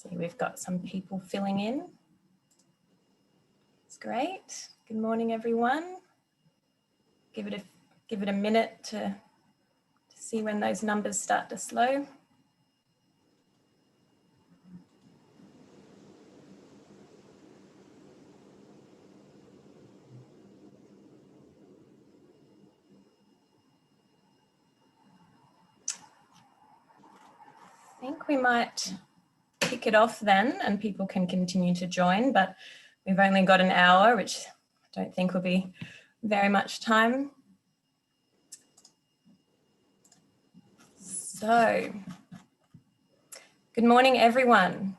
See, we've got some people filling in. It's great. Good morning, everyone. Give it a minute to see when those numbers start to slow. I think we might kick it off then and people can continue to join, but we've only got an hour, which I don't think will be very much time. So, good morning, everyone.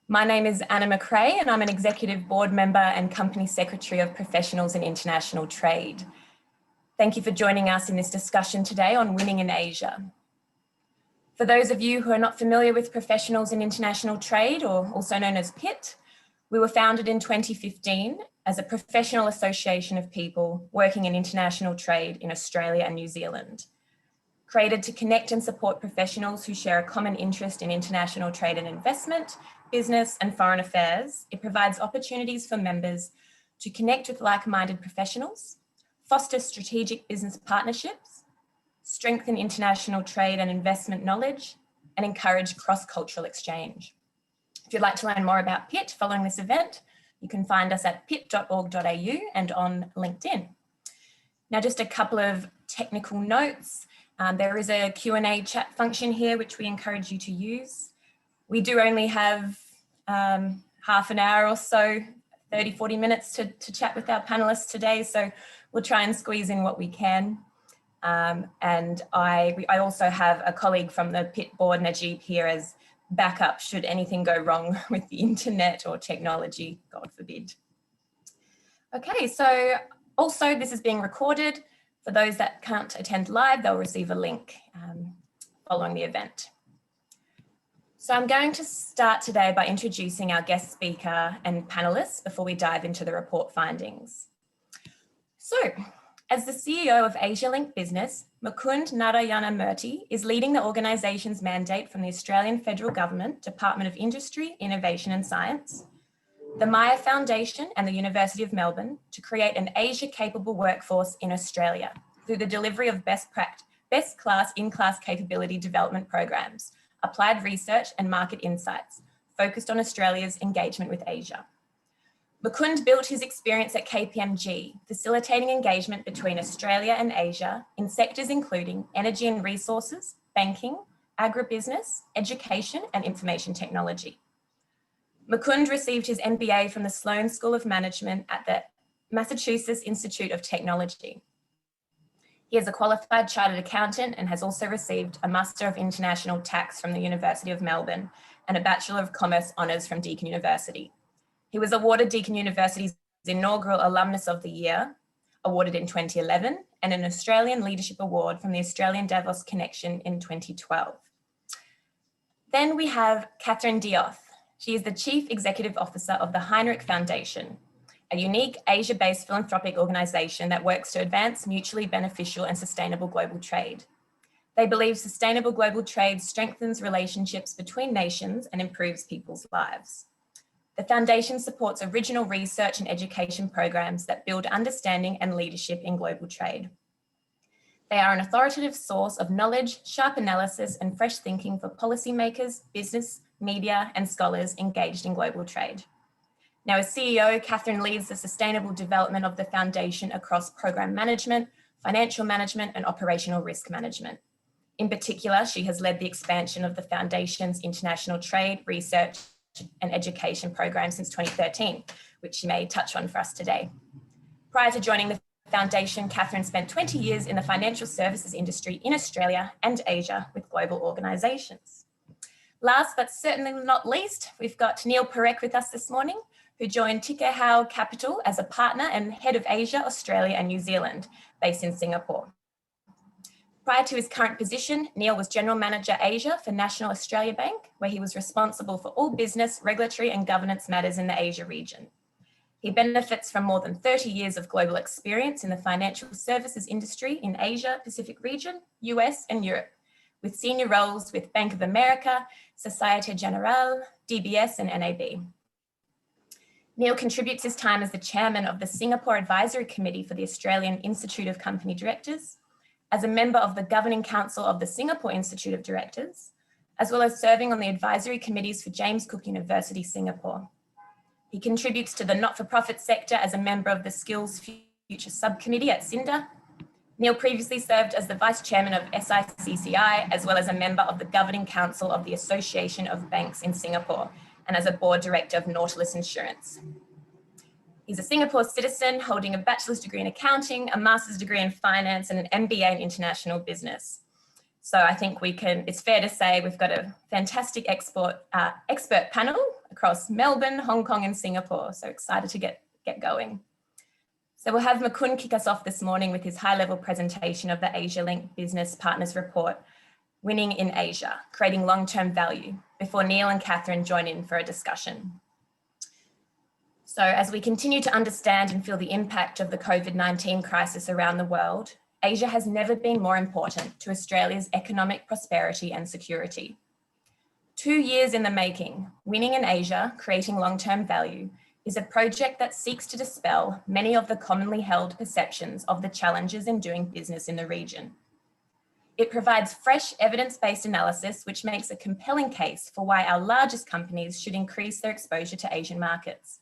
My name is Anna McRae and I'm an executive board member and company secretary of Professionals in International Trade. Thank you for joining us in this discussion today on winning in Asia. For those of you who are not familiar with Professionals in International Trade, or also known as PIT, we were founded in 2015 as a professional association of people working in international trade in Australia and New Zealand. Created to connect and support professionals who share a common interest in international trade and investment, business and foreign affairs, it provides opportunities for members to connect with like-minded professionals, foster strategic business partnerships, strengthen international trade and investment knowledge, and encourage cross-cultural exchange. If you'd like to learn more about PIT following this event, you can find us at pit.org.au and on LinkedIn. Now, just a couple of technical notes. There is a Q&A chat function here, which we encourage you to use. We do only have half an hour or so, 30, 40 minutes to chat with our panelists today, so we'll try and squeeze in what we can. And I also have a colleague from the PIT board, Najib, here as backup should anything go wrong with the internet or technology, God forbid. Okay, so also this is being recorded. For those that can't attend live, they'll receive a link following the event. So I'm going to start today by introducing our guest speaker and panelists before we dive into the report findings. So, as the CEO of Asialink Business, Mukund Narayanamurti is leading the organisation's mandate from the Australian Federal Government, Department of Industry, Innovation and Science, the Maya Foundation and the University of Melbourne to create an Asia-capable workforce in Australia through the delivery of best-class in-class capability development programs, applied research and market insights focused on Australia's engagement with Asia. Mukund built his experience at KPMG, facilitating engagement between Australia and Asia in sectors including energy and resources, banking, agribusiness, education, and information technology. Mukund received his MBA from the Sloan School of Management at the Massachusetts Institute of Technology. He is a qualified chartered accountant and has also received a Master of International Tax from the University of Melbourne and a Bachelor of Commerce Honours from Deakin University. He was awarded Deakin University's inaugural Alumnus of the Year, awarded in 2011, and an Australian Leadership Award from the Australian Davos Connection in 2012. Then we have Kathryn Dioth. She is the Chief Executive Officer of the Hinrich Foundation, a unique Asia-based philanthropic organisation that works to advance mutually beneficial and sustainable global trade. They believe sustainable global trade strengthens relationships between nations and improves people's lives. The Foundation supports original research and education programs that build understanding and leadership in global trade. They are an authoritative source of knowledge, sharp analysis, and fresh thinking for policymakers, business, media, and scholars engaged in global trade. Now, as CEO, Kathryn leads the sustainable development of the Foundation across program management, financial management, and operational risk management. In particular, she has led the expansion of the Foundation's international trade, research, and education program since 2013, which she may touch on for us today. Prior to joining the Foundation, Kathryn spent 20 years in the financial services industry in Australia and Asia with global organisations. Last but certainly not least, we've got Neil Parekh with us this morning, who joined Tikehau Capital as a partner and head of Asia, Australia and New Zealand, based in Singapore. Prior to his current position, Neil was General Manager Asia for National Australia Bank, where he was responsible for all business, regulatory and governance matters in the Asia region. He benefits from more than 30 years of global experience in the financial services industry in Asia, Pacific region, US and Europe, with senior roles with Bank of America, Societe Generale, DBS and NAB. Neil contributes his time as the chairman of the Singapore Advisory Committee for the Australian Institute of Company Directors, as a member of the Governing Council of the Singapore Institute of Directors, as well as serving on the advisory committees for James Cook University, Singapore. He contributes to the not-for-profit sector as a member of the Skills Future Subcommittee at CINDA. Neil previously served as the Vice Chairman of SICCI, as well as a member of the Governing Council of the Association of Banks in Singapore, and as a Board Director of Nautilus Insurance. He's a Singapore citizen holding a bachelor's degree in accounting, a master's degree in finance, and an MBA in international business. So I think it's fair to say we've got a fantastic expert panel across Melbourne, Hong Kong, and Singapore. So excited to get going. So we'll have Mukund kick us off this morning with his high-level presentation of the Asialink Business Partners Report, Winning in Asia, Creating Long-Term Value, before Neil and Kathryn join in for a discussion. So as we continue to understand and feel the impact of the COVID-19 crisis around the world, Asia has never been more important to Australia's economic prosperity and security. 2 years in the making, Winning in Asia, Creating Long-Term Value is a project that seeks to dispel many of the commonly held perceptions of the challenges in doing business in the region. It provides fresh evidence-based analysis, which makes a compelling case for why our largest companies should increase their exposure to Asian markets.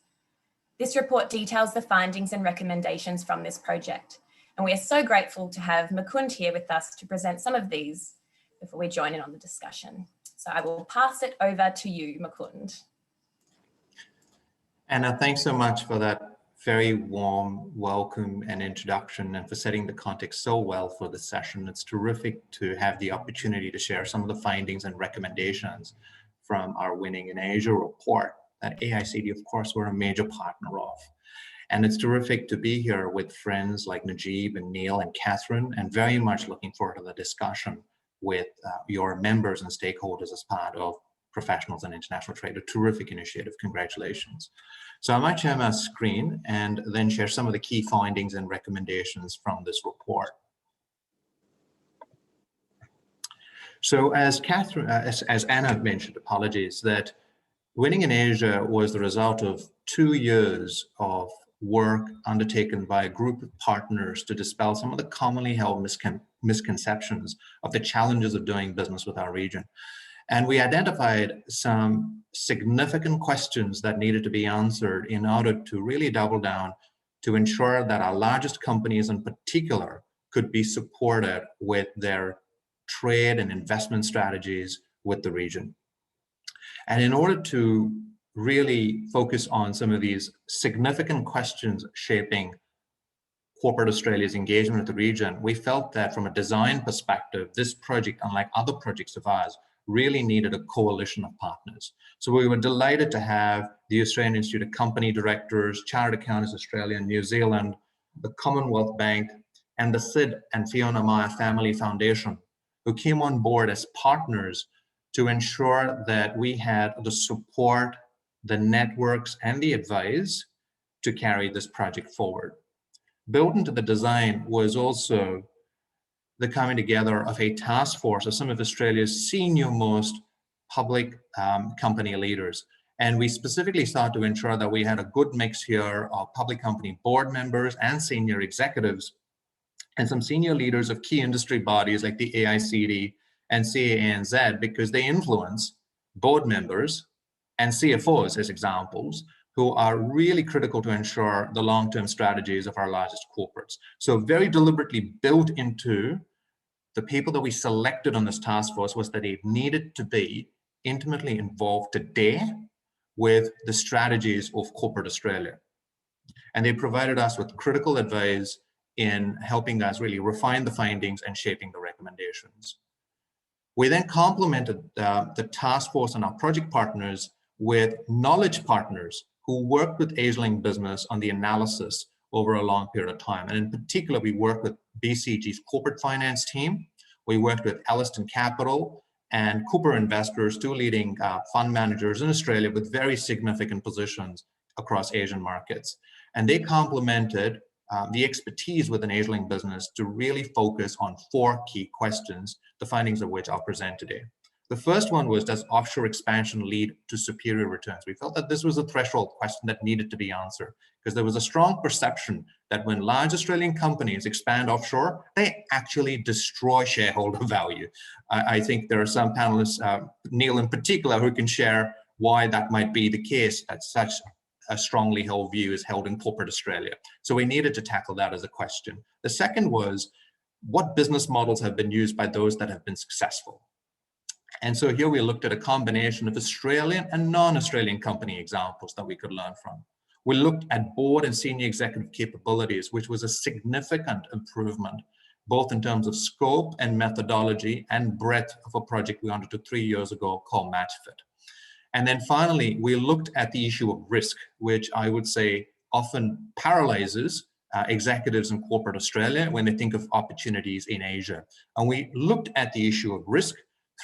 This report details the findings and recommendations from this project, and we are so grateful to have Mukund here with us to present some of these before we join in on the discussion. So I will pass it over to you, Mukund. Anna, thanks so much for that very warm welcome and introduction, and for setting the context so well for this session. It's terrific to have the opportunity to share some of the findings and recommendations from our Winning in Asia report that AICD, of course, we're a major partner of. And it's terrific to be here with friends like Najib and Neil and Kathryn, and very much looking forward to the discussion with your members and stakeholders as part of Professionals in International Trade. A terrific initiative, congratulations. So I might share my screen and then share some of the key findings and recommendations from this report. So as Kathryn, as Anna mentioned, apologies, that Winning in Asia was the result of 2 years of work undertaken by a group of partners to dispel some of the commonly held misconceptions of the challenges of doing business with our region. And we identified some significant questions that needed to be answered in order to really double down to ensure that our largest companies in particular could be supported with their trade and investment strategies with the region. And in order to really focus on some of these significant questions shaping corporate Australia's engagement with the region, we felt that from a design perspective, this project, unlike other projects of ours, really needed a coalition of partners. So we were delighted to have the Australian Institute of Company Directors, Chartered Accountants Australia and New Zealand, the Commonwealth Bank, and the Sid and Fiona Meyer Family Foundation, who came on board as partners to ensure that we had the support, the networks, and the advice to carry this project forward. Built into the design was also the coming together of a task force of some of Australia's senior-most public company leaders. And we specifically sought to ensure that we had a good mix here of public company board members and senior executives, and some senior leaders of key industry bodies like the AICD and CANZ, because they influence board members and CFOs as examples, who are really critical to ensure the long-term strategies of our largest corporates. So very deliberately built into the people that we selected on this task force was that they needed to be intimately involved today with the strategies of corporate Australia. And they provided us with critical advice in helping us really refine the findings and shaping the recommendations. We then complemented the task force and our project partners with knowledge partners who worked with Asialink Business on the analysis over a long period of time. And in particular, we worked with BCG's corporate finance team. We worked with Elliston Capital and Cooper Investors, two leading fund managers in Australia with very significant positions across Asian markets. And they complemented the expertise within Asialink Business to really focus on 4 key questions, the findings of which I'll present today. The first one was, does offshore expansion lead to superior returns? We felt that this was a threshold question that needed to be answered because there was a strong perception that when large Australian companies expand offshore, they actually destroy shareholder value. I think there are some panelists, Neil in particular, who can share why that might be the case, that such a strongly held view is held in corporate Australia. So we needed to tackle that as a question. The second was, what business models have been used by those that have been successful? And so here we looked at a combination of Australian and non-Australian company examples that we could learn from. We looked at board and senior executive capabilities, which was a significant improvement, both in terms of scope and methodology and breadth of a project we undertook 3 years ago called MatchFit. And then finally, we looked at the issue of risk, which I would say often paralyzes executives in corporate Australia when they think of opportunities in Asia. And we looked at the issue of risk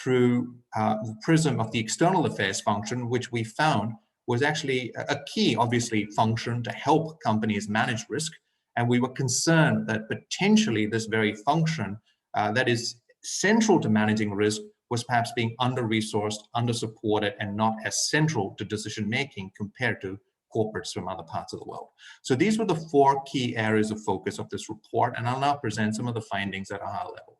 through the prism of the external affairs function, which we found was actually a key, obviously, function to help companies manage risk. And we were concerned that potentially this very function that is central to managing risk was perhaps being under-resourced, under-supported, and not as central to decision-making compared to corporates from other parts of the world. So these were the 4 key areas of focus of this report, and I'll now present some of the findings at a high level.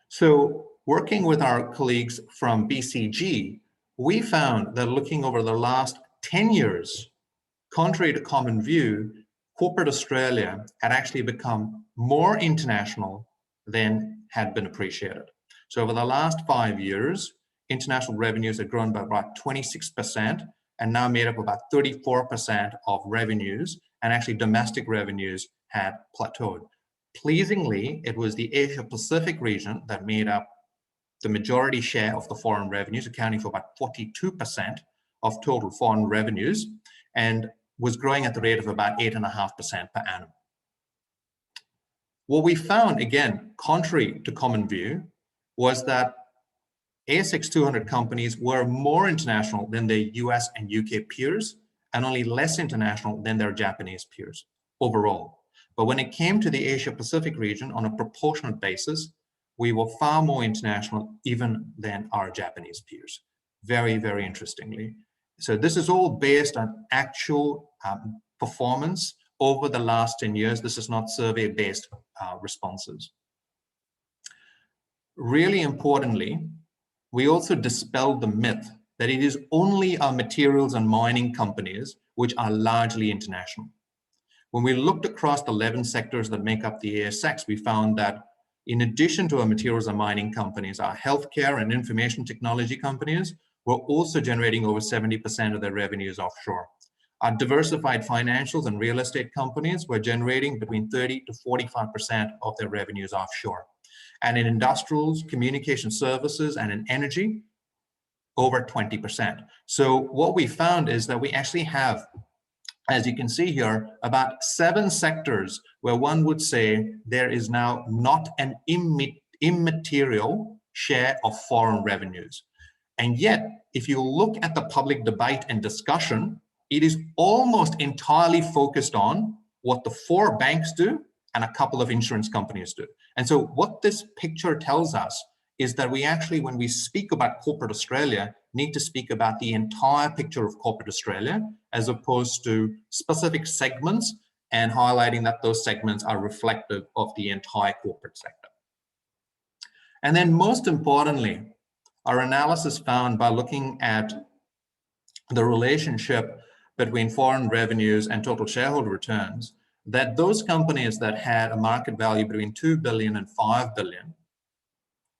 So working with our colleagues from BCG, we found that looking over the last 10 years, contrary to common view, corporate Australia had actually become more international than had been appreciated. So over the last 5 years, international revenues have grown by about 26% and now made up about 34% of revenues, and actually domestic revenues had plateaued. Pleasingly, it was the Asia Pacific region that made up the majority share of the foreign revenues, accounting for about 42% of total foreign revenues, and was growing at the rate of about 8.5% per annum. What we found, again, contrary to common view, was that ASX 200 companies were more international than their US and UK peers, and only less international than their Japanese peers overall. But when it came to the Asia Pacific region on a proportionate basis, we were far more international even than our Japanese peers. Very, very interestingly. So this is all based on actual performance over the last 10 years. This is not survey-based responses. Really importantly, we also dispelled the myth that it is only our materials and mining companies which are largely international. When we looked across the 11 sectors that make up the ASX, we found that in addition to our materials and mining companies, our healthcare and information technology companies were also generating over 70% of their revenues offshore. Our diversified financials and real estate companies were generating between 30 to 45% of their revenues offshore. And in industrials, communication services, and in energy, over 20%. So what we found is that we actually have, as you can see here, about 7 sectors where one would say there is now not an immaterial share of foreign revenues. And yet, if you look at the public debate and discussion, it is almost entirely focused on what the 4 banks do and a couple of insurance companies do. And so what this picture tells us is that we actually, when we speak about corporate Australia, need to speak about the entire picture of corporate Australia, as opposed to specific segments and highlighting that those segments are reflective of the entire corporate sector. And then most importantly, our analysis found by looking at the relationship between foreign revenues and total shareholder returns, that those companies that had a market value between 2 billion and 5 billion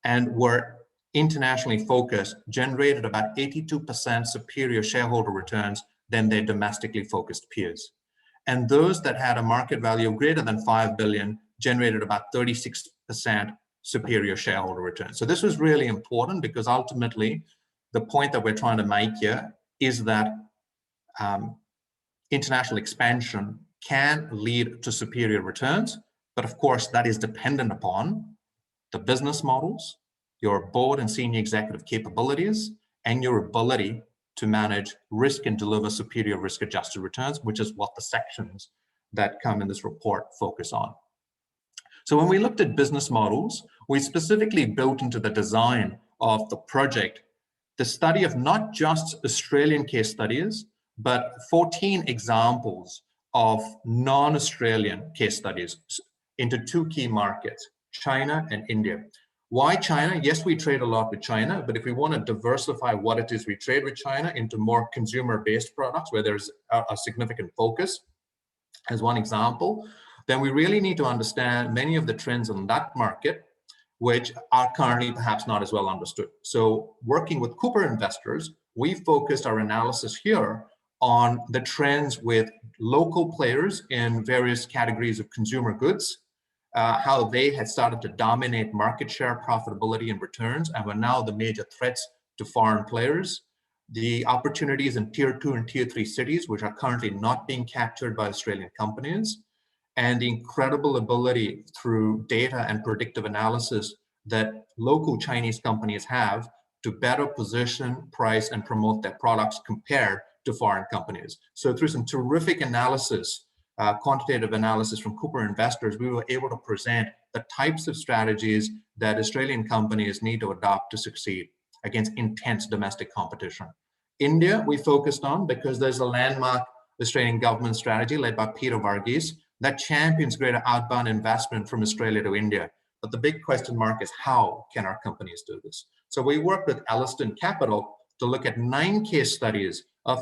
and were internationally focused generated about 82% superior shareholder returns than their domestically focused peers. And those that had a market value of greater than 5 billion generated about 36% superior shareholder returns. So this was really important because ultimately the point that we're trying to make here is that international expansion can lead to superior returns, but of course that is dependent upon the business models, your board and senior executive capabilities, and your ability to manage risk and deliver superior risk-adjusted returns, which is what the sections that come in this report focus on. So when we looked at business models, we specifically built into the design of the project the study of not just Australian case studies, but 14 examples of non-Australian case studies into two key markets, China and India. Why China? Yes, we trade a lot with China, but if we want to diversify what it is we trade with China into more consumer-based products where there's a significant focus, as one example, then we really need to understand many of the trends in that market, which are currently perhaps not as well understood. So working with Cooper investors, we focused our analysis here on the trends with local players in various categories of consumer goods, how they had started to dominate market share, profitability, and returns, and were now the major threats to foreign players. The opportunities in tier 2 and tier 3 cities, which are currently not being captured by Australian companies, and the incredible ability through data and predictive analysis that local Chinese companies have to better position, price, and promote their products compared to foreign companies. So through some terrific analysis, quantitative analysis from Cooper investors, we were able to present the types of strategies that Australian companies need to adopt to succeed against intense domestic competition. India, we focused on because there's a landmark Australian government strategy led by Peter Varghese that champions greater outbound investment from Australia to India. But the big question mark is, how can our companies do this? So we worked with Elliston Capital to look at 9 case studies of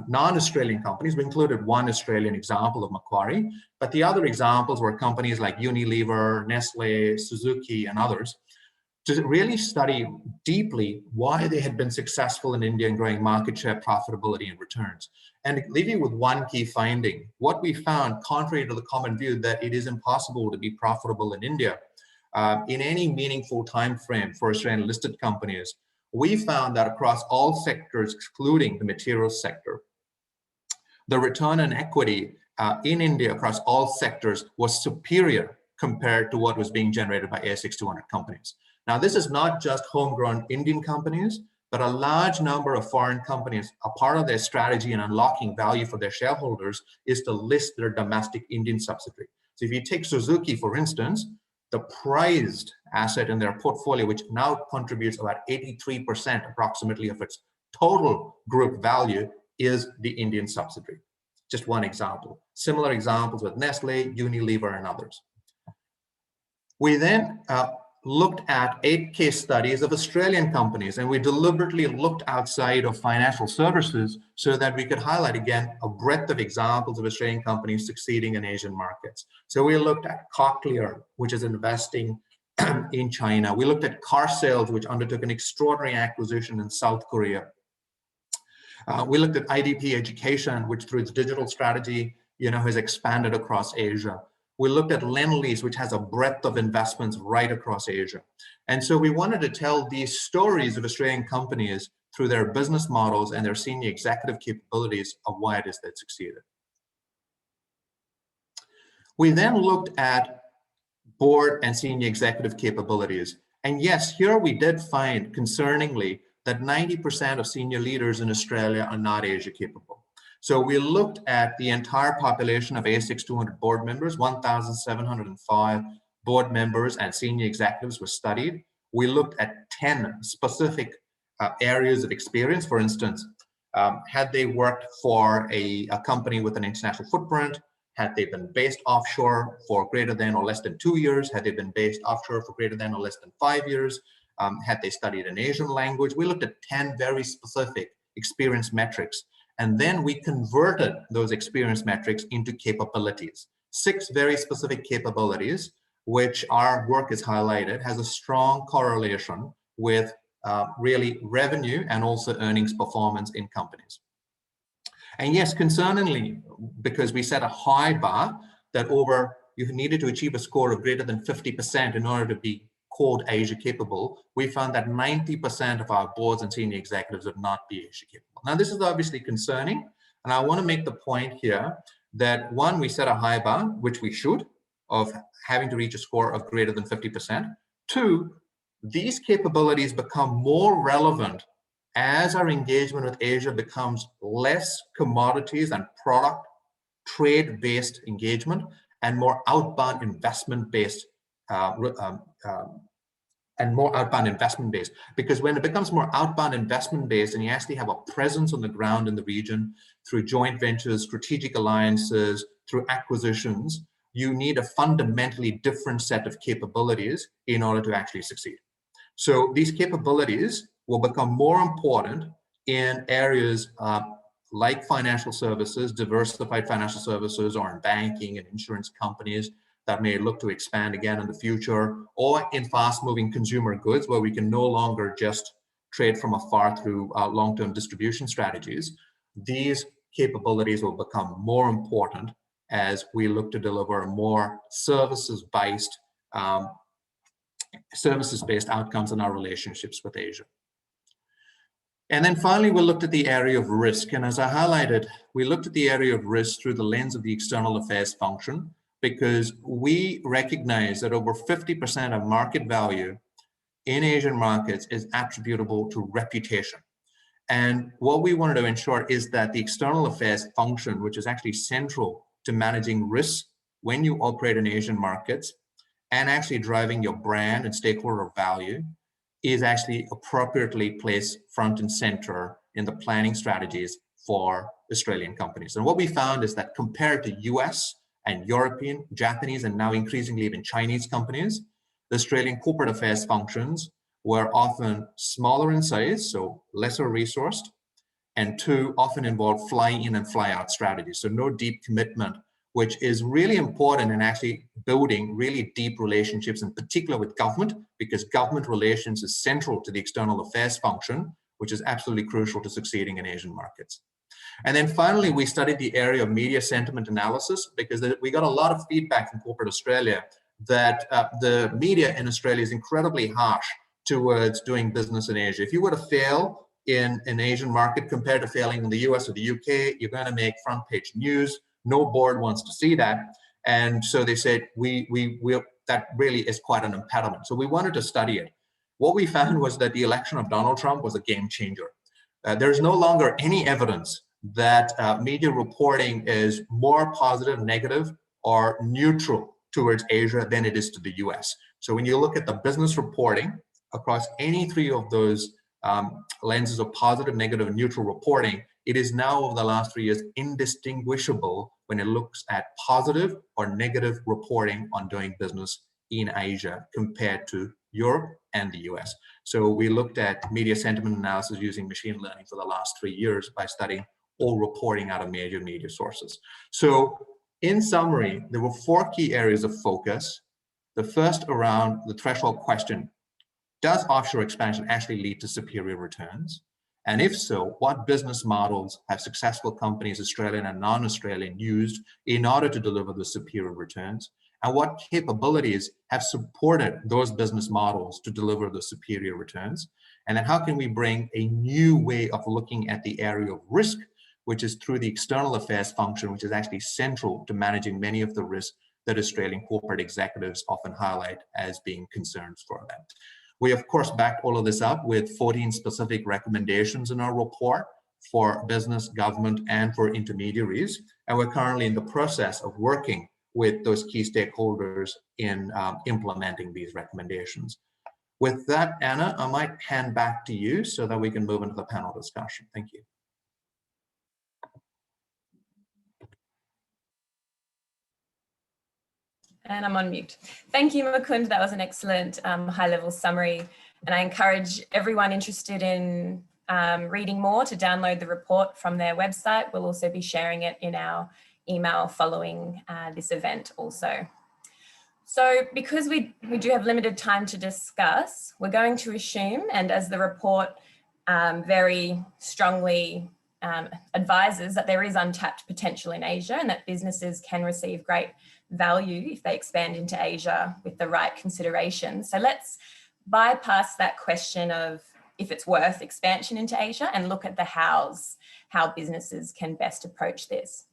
non-Australian companies. We included one Australian example of Macquarie, but the other examples were companies like Unilever, Nestle, Suzuki, and others, to really study deeply why they had been successful in India in growing market share, profitability, and returns. And leave you with one key finding. What we found, contrary to the common view that it is impossible to be profitable in India in any meaningful time frame for Australian listed companies, we found that across all sectors, excluding the materials sector, the return on equity in India across all sectors was superior compared to what was being generated by ASX 200 companies. Now, this is not just homegrown Indian companies, but a large number of foreign companies. A part of their strategy in unlocking value for their shareholders is to list their domestic Indian subsidiary. So if you take Suzuki, for instance, the prized asset in their portfolio, which now contributes about 83% approximately of its total group value, is the Indian subsidiary. Just one example. Similar examples with Nestle, Unilever, and others. We then looked at 8 case studies of Australian companies, and we deliberately looked outside of financial services so that we could highlight, again, a breadth of examples of Australian companies succeeding in Asian markets. So we looked at Cochlear, which is investing in China. We looked at Car Sales, which undertook an extraordinary acquisition in South Korea. We looked at IDP Education, which through its digital strategy, has expanded across Asia. We looked at Lendlease, which has a breadth of investments right across Asia. And so we wanted to tell these stories of Australian companies through their business models and their senior executive capabilities of why it is that succeeded. We then looked at board and senior executive capabilities. And yes, here we did find, concerningly, that 90% of senior leaders in Australia are not Asia capable. So we looked at the entire population of ASX 200 board members. 1,705 board members and senior executives were studied. We looked at 10 specific areas of experience. For instance, had they worked for a company with an international footprint? Had they been based offshore for greater than or less than 2 years? Had they been based offshore for greater than or less than 5 years? Had they studied an Asian language? We looked at 10 very specific experience metrics. And then we converted those experience metrics into capabilities. 6 very specific capabilities, which our work has highlighted, has a strong correlation with really revenue and also earnings performance in companies. And yes, concerningly, because we set a high bar that you needed to achieve a score of greater than 50% in order to be called Asia capable, we found that 90% of our boards and senior executives would not be Asia capable. Now, this is obviously concerning, and I want to make the point here that 1, we set a high bar, which we should, of having to reach a score of greater than 50%. 2, these capabilities become more relevant as our engagement with Asia becomes less commodities and product trade-based engagement and more outbound investment-based because when it becomes more outbound investment based and you actually have a presence on the ground in the region through joint ventures, strategic alliances, through acquisitions, you need a fundamentally different set of capabilities in order to actually succeed. So these capabilities will become more important in areas like financial services, diversified financial services, or in banking and insurance companies that may look to expand again in the future, or in fast-moving consumer goods where we can no longer just trade from afar through long-term distribution strategies. These capabilities will become more important as we look to deliver more services-based outcomes in our relationships with Asia. And then finally, we looked at the area of risk. And as I highlighted, we looked at the area of risk through the lens of the external affairs function, because we recognize that over 50% of market value in Asian markets is attributable to reputation. And what we wanted to ensure is that the external affairs function, which is actually central to managing risks when you operate in Asian markets and actually driving your brand and stakeholder value, is actually appropriately placed front and center in the planning strategies for Australian companies. And what we found is that compared to US and European, Japanese, and now increasingly even Chinese companies, the Australian corporate affairs functions were often smaller in size, so lesser resourced, and two, often involved fly in and fly out strategies. So no deep commitment, which is really important in actually building really deep relationships, in particular with government, because government relations is central to the external affairs function, which is absolutely crucial to succeeding in Asian markets. And then finally, we studied the area of media sentiment analysis, because we got a lot of feedback from corporate Australia that the media in Australia is incredibly harsh towards doing business in Asia. If you were to fail in an Asian market compared to failing in the US or the UK, you're going to make front page news. No board wants to see that. And so they said, that really is quite an impediment. So we wanted to study it. What we found was that the election of Donald Trump was a game changer. There's no longer any evidence that media reporting is more positive, negative, or neutral towards Asia than it is to the US. So when you look at the business reporting across any three of those lenses of positive, negative, and neutral reporting, it is now over the last 3 years indistinguishable when it looks at positive or negative reporting on doing business in Asia compared to Europe and the US. So we looked at media sentiment analysis using machine learning for the last 3 years by studying all reporting out of major media sources. So in summary, there were 4 key areas of focus. The first around the threshold question: does offshore expansion actually lead to superior returns? And if so, what business models have successful companies, Australian and non-Australian, used in order to deliver the superior returns? And what capabilities have supported those business models to deliver the superior returns? And then how can we bring a new way of looking at the area of risk, which is through the external affairs function, which is actually central to managing many of the risks that Australian corporate executives often highlight as being concerns for them. We, of course, backed all of this up with 14 specific recommendations in our report for business, government, and for intermediaries. And we're currently in the process of working with those key stakeholders in implementing these recommendations. With that, Anna, I might hand back to you so that we can move into the panel discussion. Thank you. And I'm on mute. Thank you, Mukund. That was an excellent high-level summary. And I encourage everyone interested in reading more to download the report from their website. We'll also be sharing it in our email following this event also. So because we do have limited time to discuss, we're going to assume, and as the report very strongly advises, that there is untapped potential in Asia and that businesses can receive great value if they expand into Asia with the right considerations. So let's bypass that question of if it's worth expansion into Asia and look at the hows, how businesses can best approach this.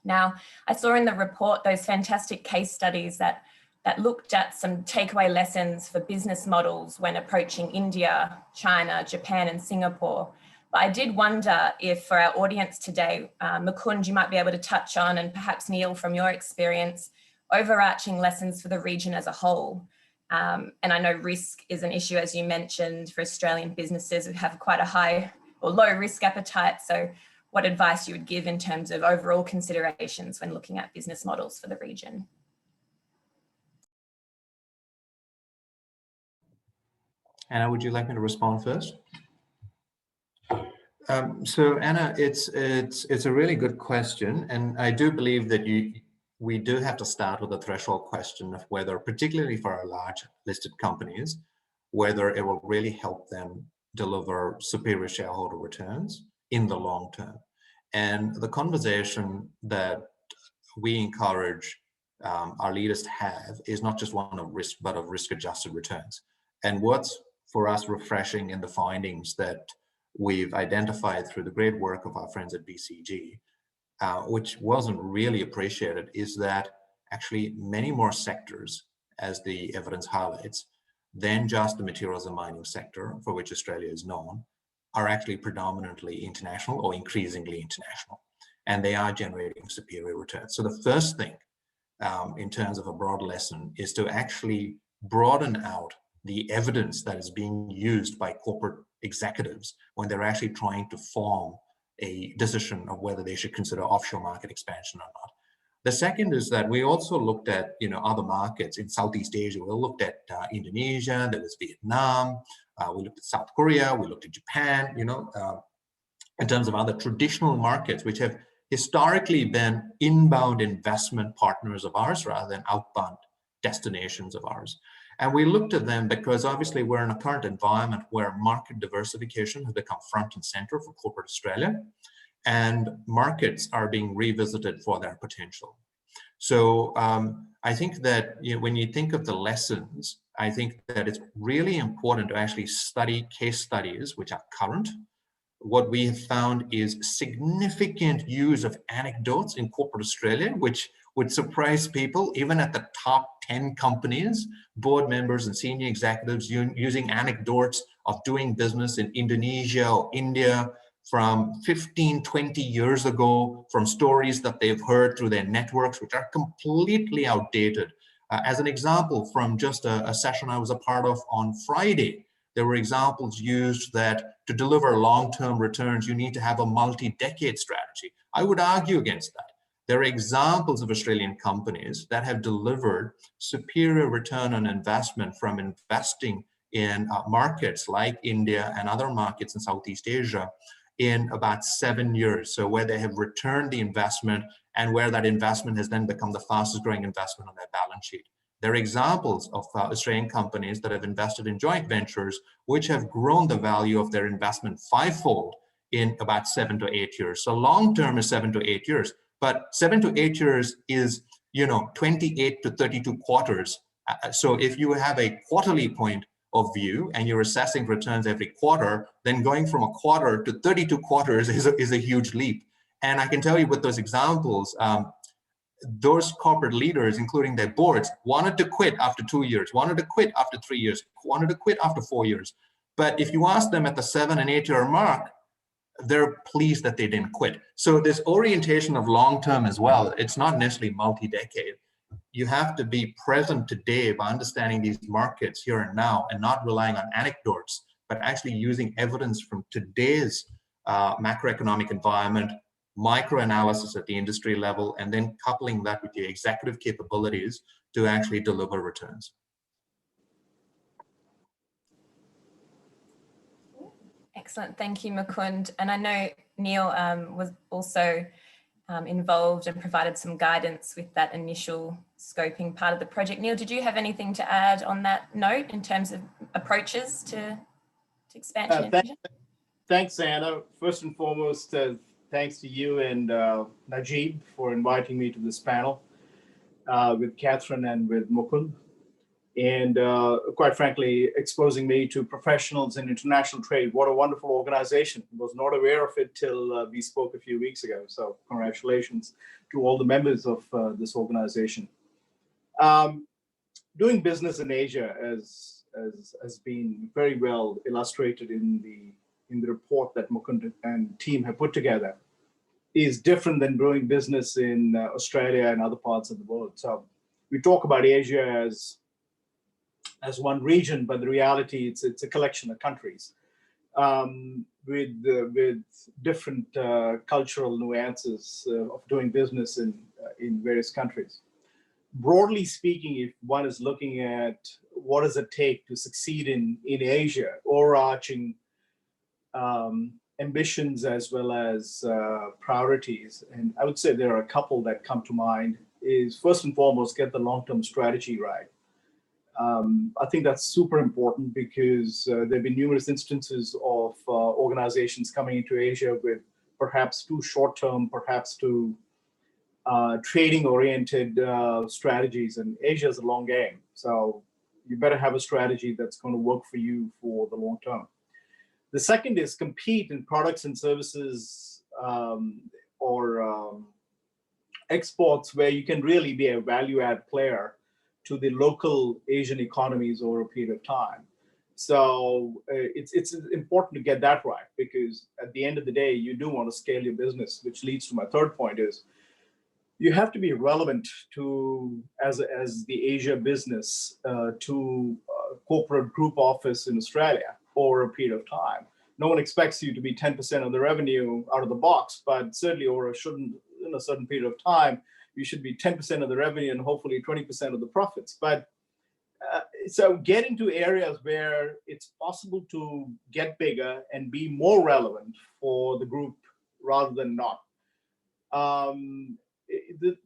Now, I saw in the report those fantastic case studies that that looked at some takeaway lessons for business models when approaching India, China, Japan, and Singapore. But I did wonder if for our audience today, Mukund, you might be able to touch on, and perhaps Neil, from your experience, overarching lessons for the region as a whole. And I know risk is an issue, as you mentioned, for Australian businesses who have quite a high or low risk appetite. So what advice you would give in terms of overall considerations when looking at business models for the region? Anna, would you like me to respond first? So Anna, it's a really good question, and I do believe that we do have to start with the threshold question of whether, particularly for our large listed companies, whether it will really help them deliver superior shareholder returns in the long term. And the conversation that we encourage our leaders to have is not just one of risk, but of risk-adjusted returns. And what's for us refreshing in the findings that we've identified through the great work of our friends at BCG, which wasn't really appreciated, is that actually many more sectors, as the evidence highlights, than just the materials and mining sector, for which Australia is known, are actually predominantly international or increasingly international, and they are generating superior returns. So the first thing in terms of a broad lesson is to actually broaden out the evidence that is being used by corporate executives when they're actually trying to form a decision of whether they should consider offshore market expansion or not. The second is that we also looked at other markets in Southeast Asia. We looked at Indonesia, there was Vietnam, we looked at South Korea, we looked at Japan, in terms of other traditional markets which have historically been inbound investment partners of ours rather than outbound destinations of ours. And we looked at them because obviously we're in a current environment where market diversification has become front and center for corporate Australia, and markets are being revisited for their potential. So I think that when you think of the lessons, I think that it's really important to actually study case studies which are current. What we have found is significant use of anecdotes in corporate Australia, which would surprise people. Even at the top 10 companies, board members and senior executives using anecdotes of doing business in Indonesia or India from 15, 20 years ago, from stories that they've heard through their networks, which are completely outdated. As an example, from just a session I was a part of on Friday, there were examples used that to deliver long-term returns, you need to have a multi-decade strategy. I would argue against that. There are examples of Australian companies that have delivered superior return on investment from investing in markets like India and other markets in Southeast Asia in about 7 years. So where they have returned the investment and where that investment has then become the fastest growing investment on their balance sheet. There are examples of Australian companies that have invested in joint ventures, which have grown the value of their investment fivefold in about 7 to 8 years. So long-term is 7 to 8 years, but 7 to 8 years is, 28 to 32 quarters. So if you have a quarterly point of view and you're assessing returns every quarter, then going from a quarter to 32 quarters is a huge leap. And I can tell you with those examples, those corporate leaders, including their boards, wanted to quit after 2 years, wanted to quit after 3 years, wanted to quit after 4 years. But if you ask them at the 7 and 8 year mark, they're pleased that they didn't quit. So this orientation of long-term as well, it's not necessarily multi-decade. You have to be present today by understanding these markets here and now and not relying on anecdotes, but actually using evidence from today's macroeconomic environment, micro-analysis at the industry level, and then coupling that with your executive capabilities to actually deliver returns. Excellent, thank you, Mukund. And I know Neil was also involved and provided some guidance with that initial scoping part of the project. Neil, did you have anything to add on that note in terms of approaches to expansion? Thanks, Anna. First and foremost, thanks to you and Najib for inviting me to this panel with Kathryn and with Mukund. And quite frankly, exposing me to professionals in international trade. What a wonderful organization. I was not aware of it till we spoke a few weeks ago. So congratulations to all the members of this organization. doing business in Asia has been very well illustrated in the report that Mukund and team have put together, is different than doing business in Australia and other parts of the world. So we talk about Asia as one region, but the reality it's a collection of countries with different cultural nuances of doing business in various countries. Broadly speaking, if one is looking at what does it take to succeed in Asia, overarching ambitions as well as priorities, and I would say there are a couple that come to mind, is first and foremost, get the long-term strategy right. I think that's super important because there have been numerous instances of organizations coming into Asia with perhaps too short-term, perhaps too trading-oriented strategies, and Asia is a long game. So you better have a strategy that's going to work for you for the long term. The second is compete in products and services or exports where you can really be a value-add player to the local Asian economies over a period of time. So it's important to get that right, because at the end of the day, you do want to scale your business, which leads to my third point is you have to be relevant to, as the Asia business, to corporate group office in Australia over a period of time. No one expects you to be 10% of the revenue out of the box, but certainly over a certain period of time, you should be 10% of the revenue and hopefully 20% of the profits. But so get into areas where it's possible to get bigger and be more relevant for the group rather than not.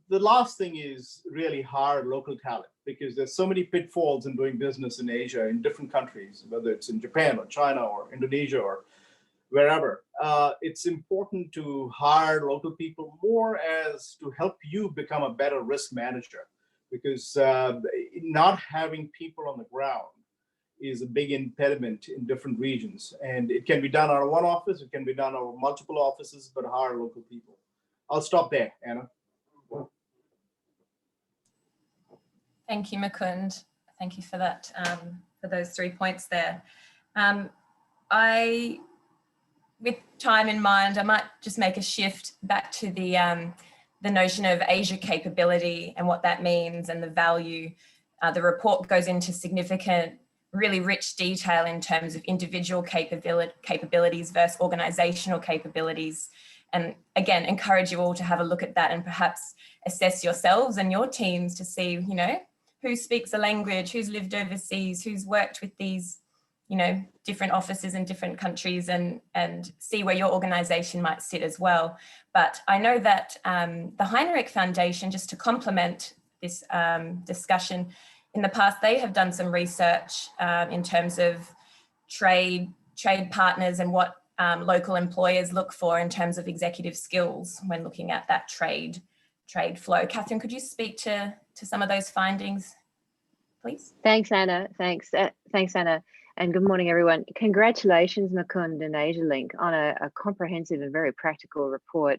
The last thing is really hire local talent, because there's so many pitfalls in doing business in Asia, in different countries, whether it's in Japan or China or Indonesia or wherever. It's important to hire local people more as to help you become a better risk manager, because not having people on the ground is a big impediment in different regions. And it can be done out of one office, it can be done out of multiple offices, but hire local people. I'll stop there, Anna. Thank you, Mukund. Thank you for that, for those 3 points there. With time in mind, I might just make a shift back to the notion of Asia capability and what that means and the value. The report goes into significant, really rich detail in terms of individual capabilities versus organizational capabilities. And again, encourage you all to have a look at that and perhaps assess yourselves and your teams to see, you know, who speaks a language, who's lived overseas, who's worked with these, you know, different offices in different countries, and see where your organization might sit as well. But I know that the Hinrich Foundation, just to complement this discussion, in the past, they have done some research in terms of trade partners and what local employers look for in terms of executive skills when looking at that trade flow. Kathryn, could you speak to some of those findings, please? Thanks, Anna. Thanks, Anna. And good morning, everyone. Congratulations, Mukund and Asialink, on a comprehensive and very practical report.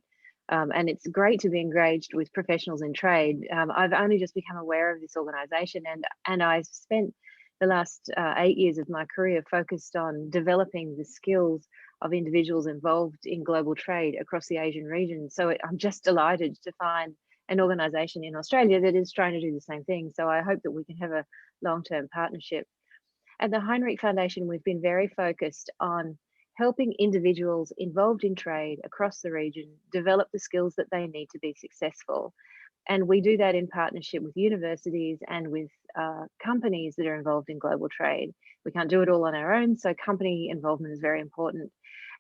And it's great to be engaged with professionals in trade. I've only just become aware of this organisation, and I've spent the last 8 years of my career focused on developing the skills of individuals involved in global trade across the Asian region. So I'm just delighted to find an organisation in Australia that is trying to do the same thing. So I hope that we can have a long-term partnership. At the Hinrich Foundation, we've been very focused on helping individuals involved in trade across the region develop the skills that they need to be successful. And we do that in partnership with universities and with companies that are involved in global trade. We can't do it all on our own, so company involvement is very important.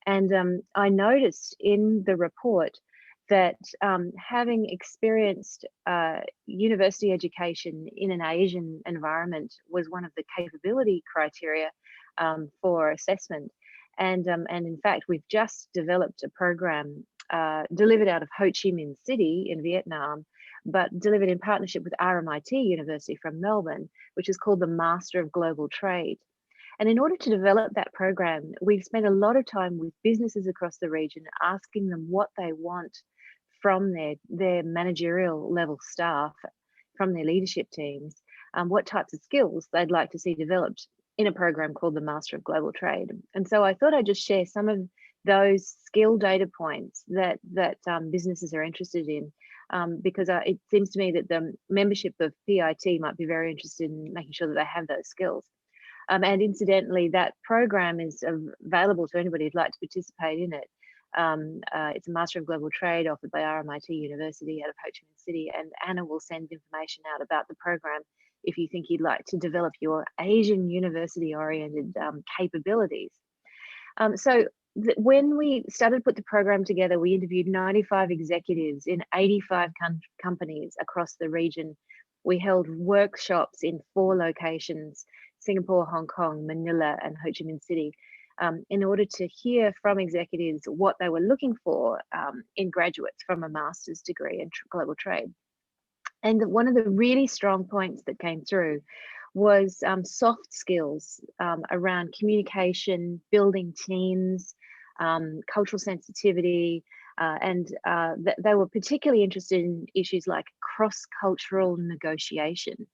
And I noticed in the report that having experienced university education in an Asian environment was one of the capability criteria for assessment. And in fact, we've just developed a program delivered out of Ho Chi Minh City in Vietnam, but delivered in partnership with RMIT University from Melbourne, which is called the Master of Global Trade. And in order to develop that program, we've spent a lot of time with businesses across the region, asking them what they want from their managerial level staff, from their leadership teams, what types of skills they'd like to see developed in a program called the Master of Global Trade. And so I thought I'd just share some of those skill data points that businesses are interested in, because it seems to me that the membership of PIT might be very interested in making sure that they have those skills. And incidentally, that program is available to anybody who'd like to participate in it. It's a Master of Global Trade offered by RMIT University out of Ho Chi Minh City, and Anna will send information out about the program if you think you'd like to develop your Asian university-oriented capabilities. So when we started to put the program together, we interviewed 95 executives in 85 companies across the region. We held workshops in 4 locations: Singapore, Hong Kong, Manila, and Ho Chi Minh City, in order to hear from executives what they were looking for in graduates from a master's degree in global trade. And one of the really strong points that came through was soft skills around communication, building teams, cultural sensitivity, and they were particularly interested in issues like cross-cultural negotiation.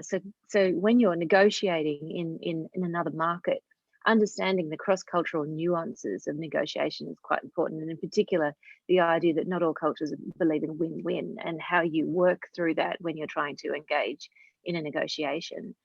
So when you're negotiating in another market, understanding the cross-cultural nuances of negotiation is quite important, and in particular, the idea that not all cultures believe in win-win, and how you work through that when you're trying to engage in a negotiation.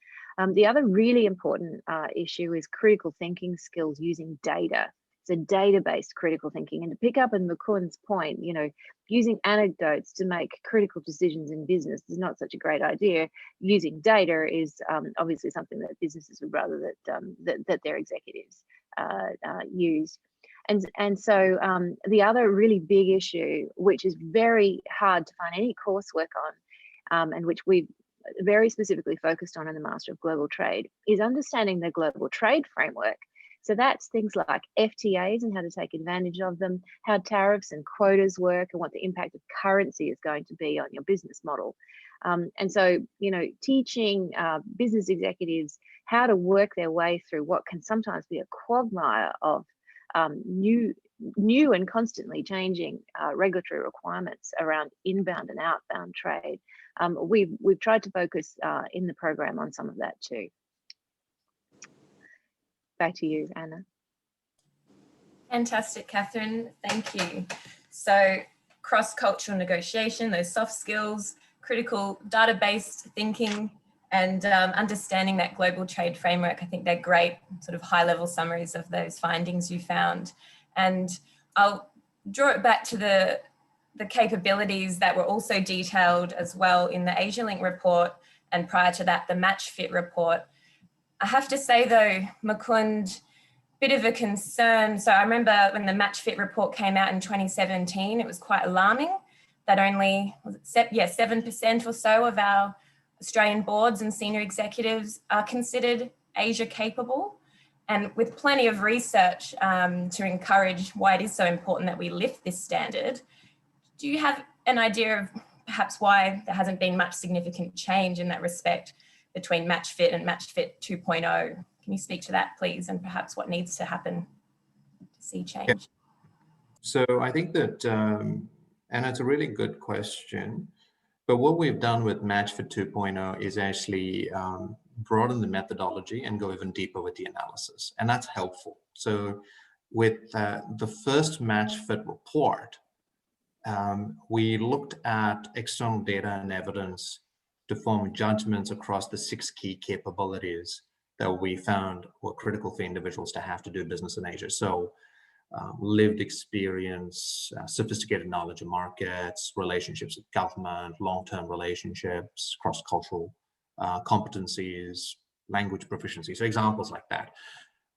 The other really important issue is critical thinking skills using data. So data-based critical thinking. And to pick up on Mukund's point, you know, using anecdotes to make critical decisions in business is not such a great idea. Using data is obviously something that businesses would rather that their executives use. And so the other really big issue, which is very hard to find any coursework on, and which we've very specifically focused on in the Master of Global Trade, is understanding the global trade framework. So that's things like FTAs and how to take advantage of them, how tariffs and quotas work, and what the impact of currency is going to be on your business model. And so, you know, teaching business executives how to work their way through what can sometimes be a quagmire of new and constantly changing regulatory requirements around inbound and outbound trade. We've tried to focus in the program on some of that too. Back to you, Anna. Fantastic, Kathryn. Thank you. So cross-cultural negotiation, those soft skills, critical data-based thinking, and understanding that global trade framework. I think they're great sort of high-level summaries of those findings you found. And I'll draw it back to the capabilities that were also detailed as well in the Asialink report, and prior to that, the Match Fit report. I have to say though, Mukund, bit of a concern. So I remember when the Match Fit report came out in 2017, it was quite alarming that only 7% or so of our Australian boards and senior executives are considered Asia capable. And with plenty of research to encourage why it is so important that we lift this standard, do you have an idea of perhaps why there hasn't been much significant change in that respect between Match Fit and Match Fit 2.0? Can you speak to that, please, and perhaps what needs to happen to see change? Yeah. So I think that, and it's a really good question, but what we've done with Match Fit 2.0 is actually broaden the methodology and go even deeper with the analysis, and that's helpful. So with the first Match Fit report, we looked at external data and evidence to form judgments across the 6 key capabilities that we found were critical for individuals to have to do business in Asia. So lived experience, sophisticated knowledge of markets, relationships with government, long-term relationships, cross-cultural competencies, language proficiency. So examples like that.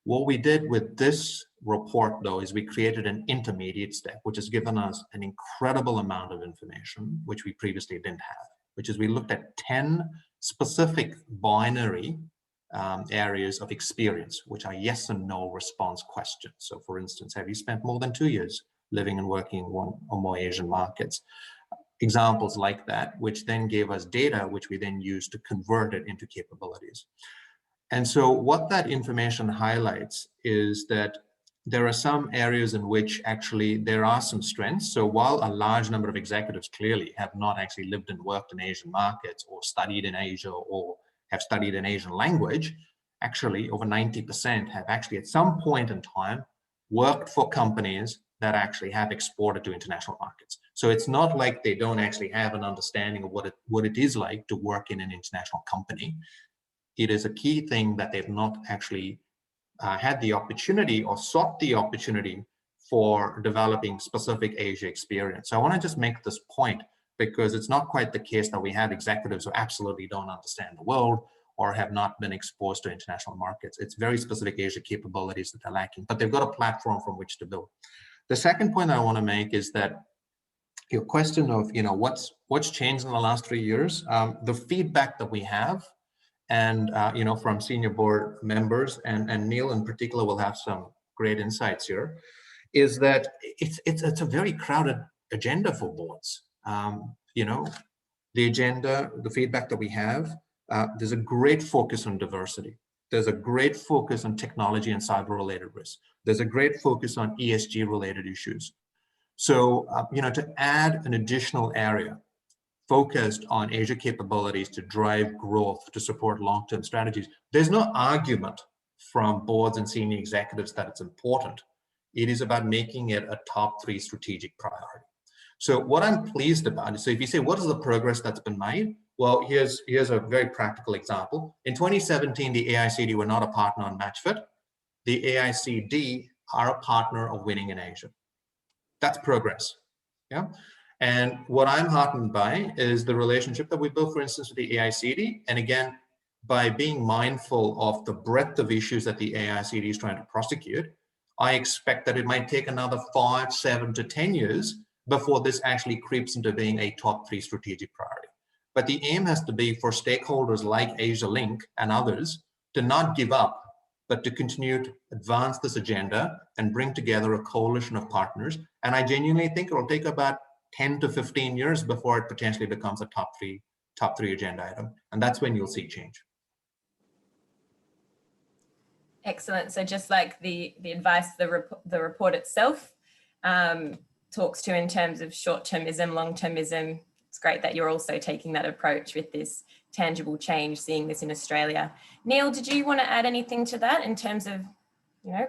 What we did with this report, though, is we created an intermediate step, which has given us an incredible amount of information, which we previously didn't have, which is we looked at 10 specific binary areas of experience, which are yes and no response questions. So for instance, have you spent more than 2 years living and working in one or more Asian markets? Examples like that, which then gave us data, which we then used to convert it into capabilities. And so what that information highlights is that there are some areas in which actually there are some strengths. So while a large number of executives clearly have not actually lived and worked in Asian markets or studied in Asia or have studied an Asian language, actually over 90% have actually at some point in time worked for companies that actually have exported to international markets. So it's not like they don't actually have an understanding of what it is like to work in an international company. It is a key thing that they've not actually had the opportunity or sought the opportunity for developing specific Asia experience. So I want to just make this point because it's not quite the case that we have executives who absolutely don't understand the world or have not been exposed to international markets. It's very specific Asia capabilities that they're lacking, but they've got a platform from which to build. The second point I want to make is that your question of, what's changed in the last 3 years, the feedback that we have, and from senior board members, and Neil in particular will have some great insights here, is that it's a very crowded agenda for boards. The agenda, the feedback that we have, there's a great focus on diversity. There's a great focus on technology and cyber-related risks. There's a great focus on ESG-related issues. So, to add an additional area focused on Asia capabilities to drive growth, to support long-term strategies, there's no argument from boards and senior executives that it's important. It is about making it a top 3 strategic priority. So what I'm pleased about is, so if you say, what is the progress that's been made? Well, here's a very practical example. In 2017, the AICD were not a partner on MatchFit. The AICD are a partner of Winning in Asia. That's progress, yeah? And what I'm heartened by is the relationship that we built, for instance, with the AICD. And again, by being mindful of the breadth of issues that the AICD is trying to prosecute, I expect that it might take another 5, 7 to 10 years before this actually creeps into being a top 3 strategic priority. But the aim has to be for stakeholders like Asialink and others to not give up, but to continue to advance this agenda and bring together a coalition of partners. And I genuinely think it will take about 10 to 15 years before it potentially becomes a top three agenda item. And that's when you'll see change. Excellent. So just like the advice, the report itself talks to in terms of short-termism, long-termism. It's great that you're also taking that approach with this tangible change, seeing this in Australia. Neil, did you want to add anything to that in terms of, when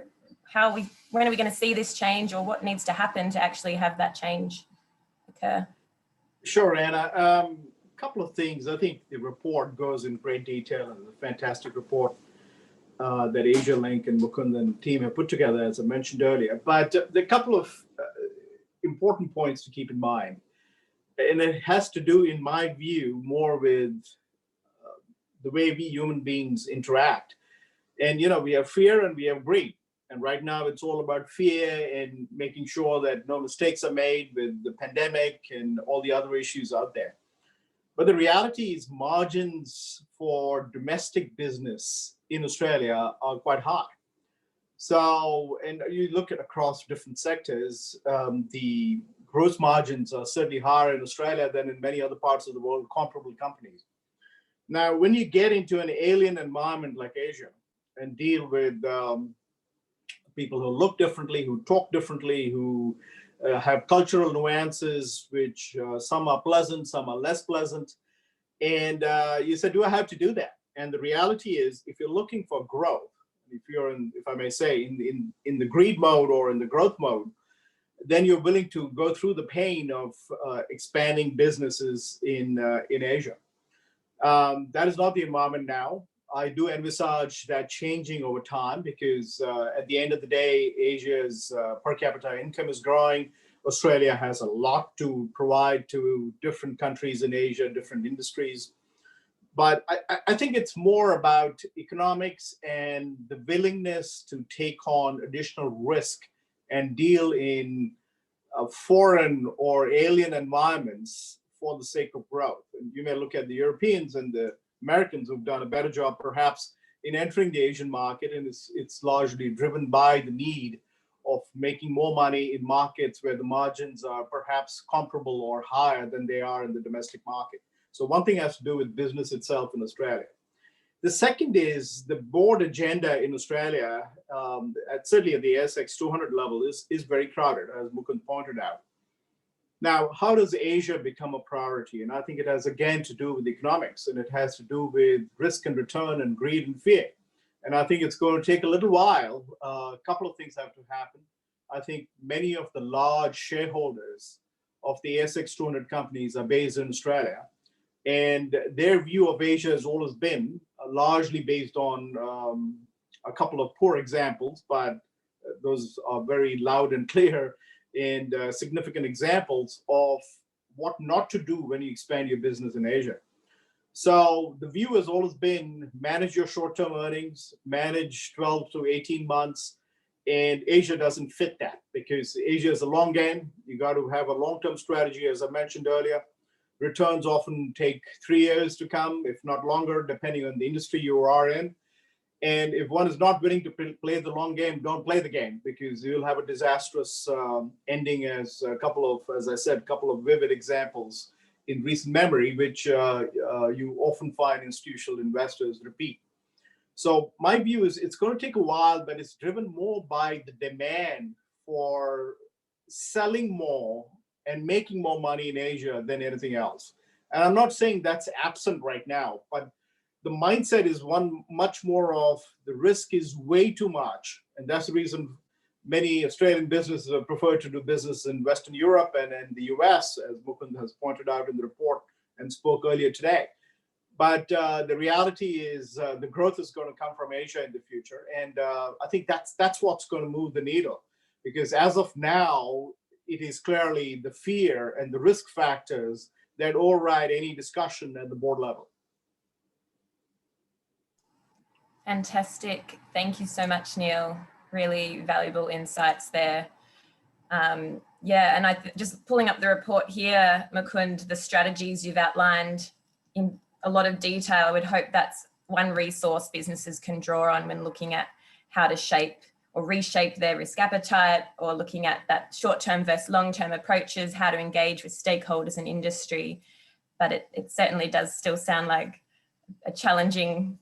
are we going to see this change, or what needs to happen to actually have that change occur? Sure, Anna. A couple of things. I think the report goes in great detail, and it's a fantastic report that Asialink and Mukund and team have put together, as I mentioned earlier. But there are a couple of important points to keep in mind. And it has to do, in my view, more with the way we human beings interact. And, we have fear and we have greed. And right now it's all about fear and making sure that no mistakes are made with the pandemic and all the other issues out there. But the reality is margins for domestic business in Australia are quite high. So, and you look at across different sectors, the gross margins are certainly higher in Australia than in many other parts of the world, comparable companies. Now, when you get into an alien environment like Asia and deal with people who look differently, who talk differently, who have cultural nuances, which some are pleasant, some are less pleasant. And you said, do I have to do that? And the reality is, if you're looking for growth, if you're in, if I may say, in the greed mode or in the growth mode, then you're willing to go through the pain of expanding businesses in Asia. That is not the environment now. I do envisage that changing over time because at the end of the day, Asia's per capita income is growing. Australia has a lot to provide to different countries in Asia, different industries. But I think it's more about economics and the willingness to take on additional risk and deal in foreign or alien environments for the sake of growth. And you may look at the Europeans and the Americans who've done a better job perhaps in entering the Asian market, and it's largely driven by the need of making more money in markets where the margins are perhaps comparable or higher than they are in the domestic market. So one thing has to do with business itself in Australia. The second is the board agenda in Australia, certainly at the ASX 200 level, is very crowded, as Mukund pointed out. Now, how does Asia become a priority? And I think it has, again, to do with economics, and it has to do with risk and return and greed and fear. And I think it's going to take a little while. A couple of things have to happen. I think many of the large shareholders of the ASX 200 companies are based in Australia. And their view of Asia has always been largely based on a couple of poor examples, but those are very loud and clear and significant examples of what not to do when you expand your business in Asia. So the view has always been manage your short-term earnings, manage 12 to 18 months, and Asia doesn't fit that because Asia is a long game. You got to have a long-term strategy, as I mentioned earlier. Returns often take 3 years to come, if not longer, depending on the industry you are in. And if one is not willing to play the long game, don't play the game because you'll have a disastrous ending, as I said, a couple of vivid examples in recent memory, which you often find institutional investors repeat. So my view is it's going to take a while, but it's driven more by the demand for selling more and making more money in Asia than anything else. And I'm not saying that's absent right now, but the mindset is one much more of the risk is way too much. And that's the reason many Australian businesses have preferred to do business in Western Europe and in the US, as Mukund has pointed out in the report and spoke earlier today. But the reality is the growth is going to come from Asia in the future. And I think that's what's going to move the needle. Because as of now, it is clearly the fear and the risk factors that override any discussion at the board level. Fantastic. Thank you so much, Neil. Really valuable insights there. Yeah, and just pulling up the report here, Mukund, the strategies you've outlined in a lot of detail, I would hope that's one resource businesses can draw on when looking at how to shape or reshape their risk appetite, or looking at that short-term versus long-term approaches, how to engage with stakeholders and industry. But it certainly does still sound like a challenging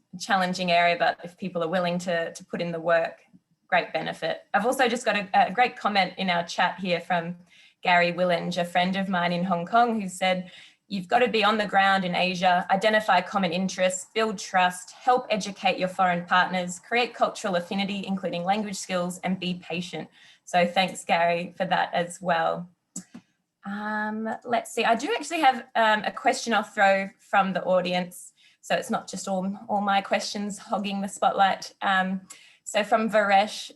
area, but if people are willing to put in the work, great benefit. I've also just got a great comment in our chat here from Gary Willinge, a friend of mine in Hong Kong, who said, you've got to be on the ground in Asia, identify common interests, build trust, help educate your foreign partners, create cultural affinity, including language skills, and be patient. So thanks, Gary, for that as well. Let's see, I do actually have a question I'll throw from the audience. So it's not just all my questions hogging the spotlight. So from Varesh,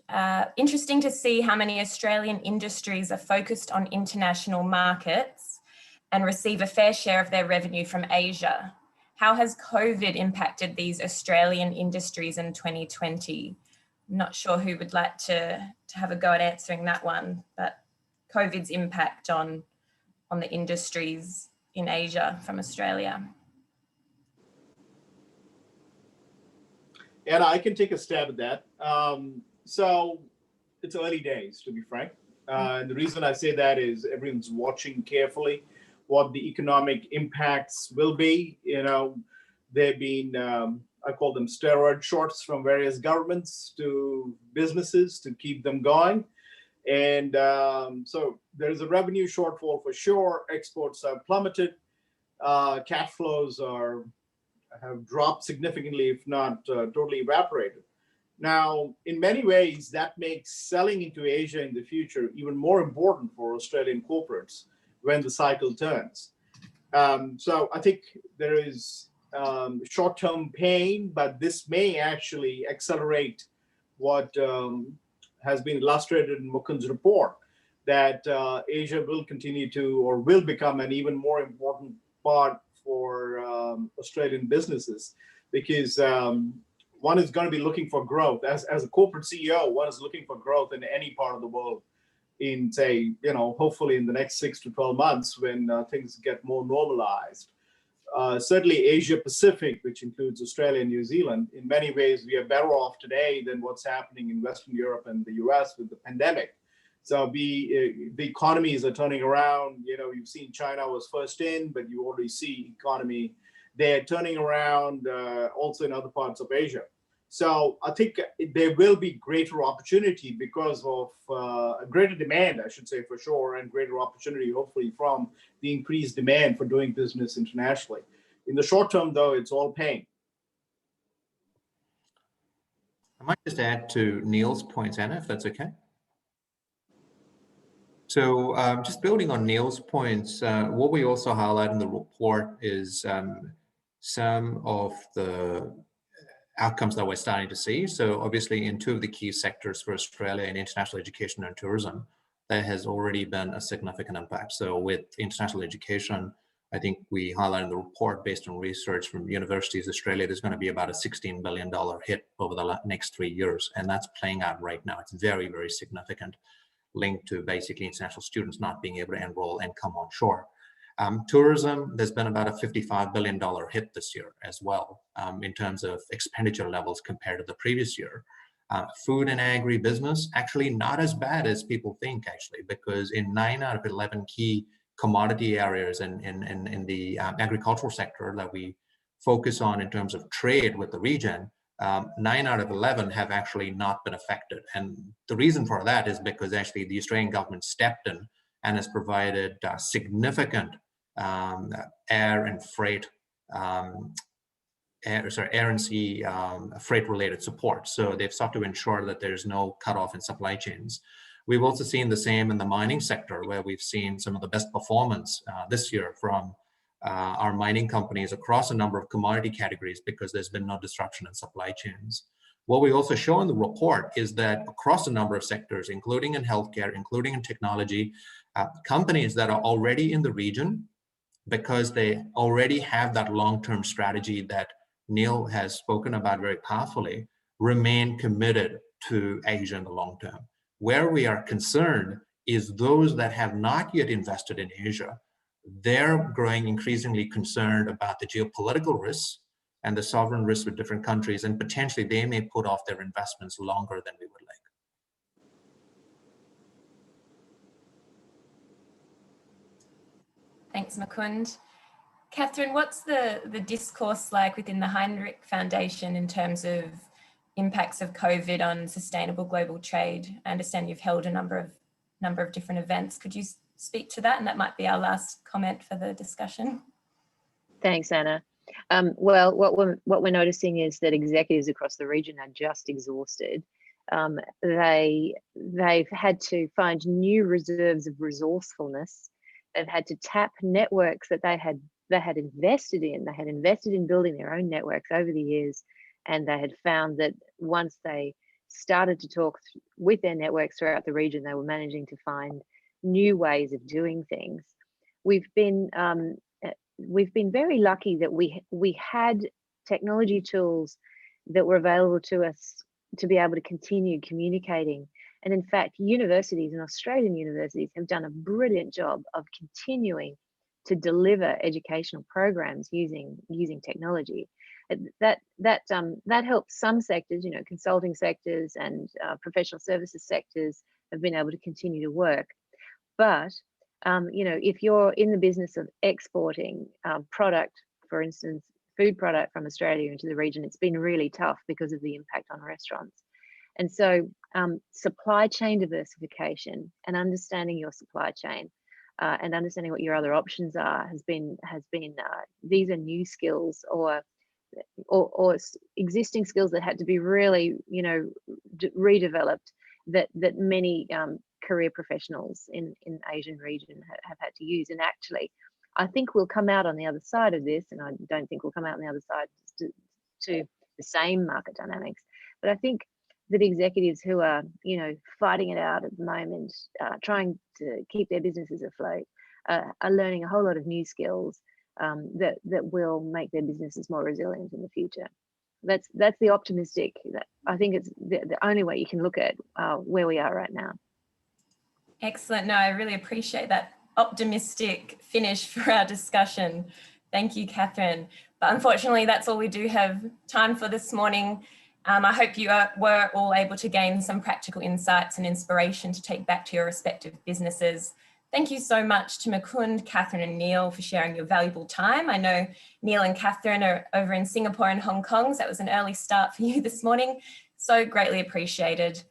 interesting to see how many Australian industries are focused on international markets and receive a fair share of their revenue from Asia. How has COVID impacted these Australian industries in 2020? I'm not sure who would like to have a go at answering that one, but COVID's impact on the industries in Asia from Australia. And I can take a stab at that. So it's early days, to be frank. And the reason I say that is everyone's watching carefully what the economic impacts will be. You know, there've been, I call them steroid shots from various governments to businesses to keep them going. And so there's a revenue shortfall for sure. Exports have plummeted. Cash flows have dropped significantly, if not totally evaporated. Now, in many ways, that makes selling into Asia in the future even more important for Australian corporates when the cycle turns. So I think there is short-term pain, but this may actually accelerate what has been illustrated in Mukund's report, that Asia will continue to, or will become an even more important part for Australian businesses, because one is going to be looking for growth. As a corporate CEO, one is looking for growth in any part of the world in, say, hopefully in the next 6 to 12 months when things get more normalized. Certainly Asia Pacific, which includes Australia and New Zealand, in many ways, we are better off today than what's happening in Western Europe and the US with the pandemic. So the economies are turning around. You've seen China was first in, but you already see economy they're turning around also in other parts of Asia. So I think there will be greater opportunity because of greater demand, I should say, for sure, and greater opportunity, hopefully, from the increased demand for doing business internationally. In the short term, though, it's all pain. I might just add to Neil's points, Anna, if that's okay. So just building on Neil's points, what we also highlight in the report is some of the outcomes that we're starting to see. So obviously in two of the key sectors for Australia, in international education and tourism, there has already been a significant impact. So with international education, I think we highlighted in the report based on research from Universities Australia, there's going to be about a $16 billion hit over the next 3 years. And that's playing out right now. It's very, very significant, linked to basically international students not being able to enroll and come on shore. Tourism, there's been about a $55 billion hit this year as well in terms of expenditure levels compared to the previous year. Food and agribusiness, actually not as bad as people think, actually, because in 9 out of 11 key commodity areas in the agricultural sector that we focus on in terms of trade with the region, 9 out of 11 have actually not been affected. And the reason for that is because actually the Australian government stepped in and has provided significant air and sea freight related support. So they've sought to ensure that there's no cutoff in supply chains. We've also seen the same in the mining sector, where we've seen some of the best performance this year from our mining companies across a number of commodity categories because there's been no disruption in supply chains. What we also show in the report is that across a number of sectors, including in healthcare, including in technology, companies that are already in the region, because they already have that long-term strategy that Neil has spoken about very powerfully, remain committed to Asia in the long term. Where we are concerned is those that have not yet invested in Asia. They're growing increasingly concerned about the geopolitical risks and the sovereign risks with different countries, and potentially they may put off their investments longer than we would like. Thanks, Mukund. Kathryn, what's the discourse like within the Hinrich Foundation in terms of impacts of COVID on sustainable global trade? I understand you've held a number of different events. Could you speak to that? And that might be our last comment for the discussion. Thanks, Anna. Well, what we're noticing is that executives across the region are just exhausted. They've had to find new reserves of resourcefulness. They've had to tap networks that they had invested in. They had invested in building their own networks over the years, and they had found that once they started to talk with their networks throughout the region, they were managing to find new ways of doing things. We've been very lucky that we had technology tools that were available to us to be able to continue communicating. And in fact, universities and Australian universities have done a brilliant job of continuing to deliver educational programs using technology. That helps some sectors, consulting sectors and professional services sectors have been able to continue to work. But if you're in the business of exporting product, for instance, food product from Australia into the region, it's been really tough because of the impact on restaurants. And so supply chain diversification and understanding your supply chain and understanding what your other options are has been these are new skills or existing skills that had to be really redeveloped that many career professionals in Asian region have had to use. And actually, I think we'll come out on the other side of this, and I don't think we'll come out on the other side to the same market dynamics, but I think that executives who are, fighting it out at the moment, trying to keep their businesses afloat, are learning a whole lot of new skills that will make their businesses more resilient in the future. That's the optimistic. I think it's the only way you can look at where we are right now. Excellent. No, I really appreciate that optimistic finish for our discussion. Thank you, Kathryn. But unfortunately, that's all we do have time for this morning. I hope you were all able to gain some practical insights and inspiration to take back to your respective businesses. Thank you so much to Mukund, Kathryn and Neil for sharing your valuable time. I know Neil and Kathryn are over in Singapore and Hong Kong, so that was an early start for you this morning. So greatly appreciated.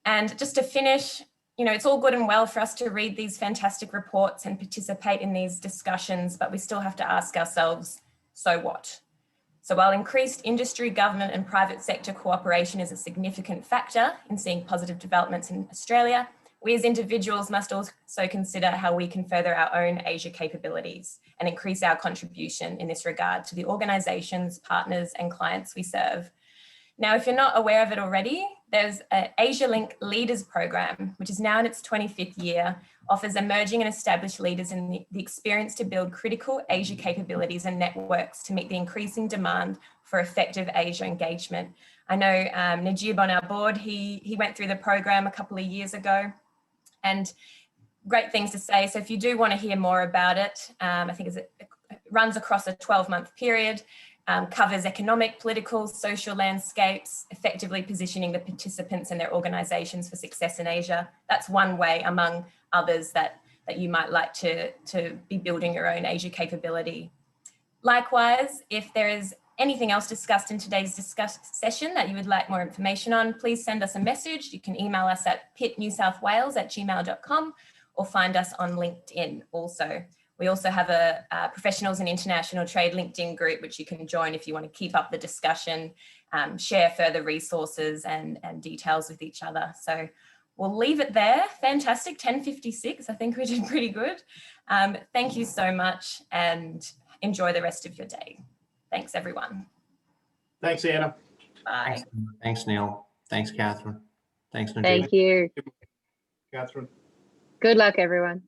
And just to finish, it's all good and well for us to read these fantastic reports and participate in these discussions, but we still have to ask ourselves, so what? So while increased industry, government and private sector cooperation is a significant factor in seeing positive developments in Australia, we as individuals must also consider how we can further our own Asia capabilities and increase our contribution in this regard to the organisations, partners and clients we serve. Now, if you're not aware of it already, there's an Asialink Leaders Program, which is now in its 25th year, offers emerging and established leaders in the experience to build critical Asia capabilities and networks to meet the increasing demand for effective Asia engagement. I know Najib on our board, he went through the program a couple of years ago, and great things to say. So if you do want to hear more about it, I think it runs across a 12-month period, covers economic, political, social landscapes, effectively positioning the participants and their organisations for success in Asia. That's one way among others that you might like to be building your own Asia capability. Likewise, if there is anything else discussed in today's session that you would like more information on, please send us a message. You can email us at pitnewsouthwales@gmail.com or find us on LinkedIn also. We also have a Professionals in International Trade LinkedIn group, which you can join if you want to keep up the discussion, share further resources and details with each other. So we'll leave it there. Fantastic, 10:56. I think we did pretty good. Thank you so much and enjoy the rest of your day. Thanks, everyone. Thanks, Anna. Bye. Thanks, Neil. Thanks, Kathryn. Thanks, Najib. Thank you. Kathryn. Good luck, everyone.